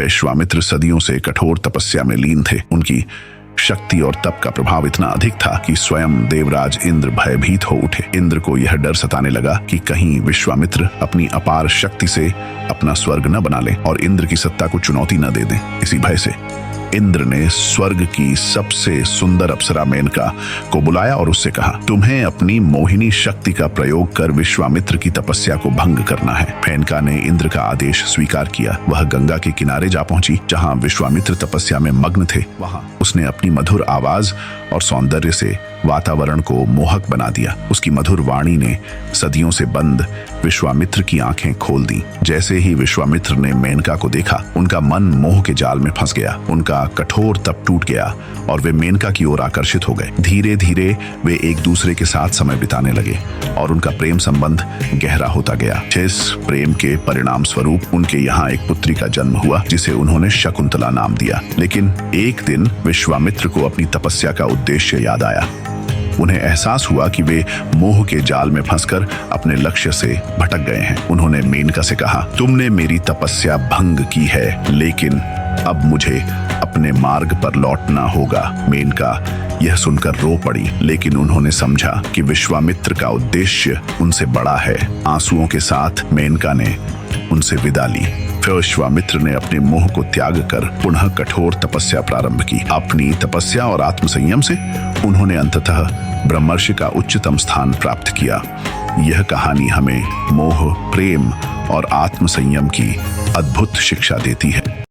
विश्वामित्र सदियों से कठोर तपस्या में लीन थे। उनकी शक्ति और तप का प्रभाव इतना अधिक था कि स्वयं देवराज इंद्र भयभीत हो उठे। इंद्र को यह डर सताने लगा कि कहीं विश्वामित्र अपनी अपार शक्ति से अपना स्वर्ग न बना ले और इंद्र की सत्ता को चुनौती न दे दें। इसी भय से इंद्र ने स्वर्ग की सबसे सुंदर अप्सरा मेनका को बुलाया और उससे कहा, तुम्हें अपनी मोहिनी शक्ति का प्रयोग कर विश्वामित्र की तपस्या को भंग करना है। मेनका ने इंद्र का आदेश स्वीकार किया। वह गंगा के किनारे जा पहुंची जहां विश्वामित्र तपस्या में मग्न थे। वहां उसने अपनी मधुर आवाज और सौंदर्य से वातावरण को मोहक बना दिया। उसकी मधुर वाणी ने सदियों से बंद विश्वामित्र की आंखें खोल दी। जैसे ही विश्वामित्र ने मेनका को देखा, उनका मन मोह के जाल में फंस गया। उनका कठोर तप टूट गया और वे मेनका की ओर आकर्षित हो गए। धीरे धीरे वे एक दूसरे के साथ समय बिताने लगे और उनका प्रेम संबंध गहरा होता गया। इस प्रेम के परिणाम स्वरूप उनके यहाँ एक पुत्री का जन्म हुआ जिसे उन्होंने शकुंतला नाम दिया। लेकिन एक दिन विश्वामित्र को अपनी तपस्या का उद्देश्य याद आया। उन्हें एहसास हुआ कि वे मोह के जाल में फंसकर अपने लक्ष्य से भटक गए हैं। उन्होंने मेनका से कहा, तुमने मेरी तपस्या भंग की है, लेकिन अब मुझे अपने मार्ग पर लौटना होगा। मेनका यह सुनकर रो पड़ी, लेकिन उन्होंने समझा कि विश्वामित्र का उद्देश्य उनसे बड़ा है। आंसुओं के साथ मेनका ने उनसे विदा ली। फिर विश्वामित्र ने अपने मोह को त्याग कर पुनः कठोर तपस्या प्रारंभ की। अपनी तपस्या और आत्मसंयम से उन्होंने अंततः ब्रह्मर्षि का उच्चतम स्थान प्राप्त किया। यह कहानी हमें मोह, प्रेम और आत्मसंयम की अद्भुत शिक्षा देती है।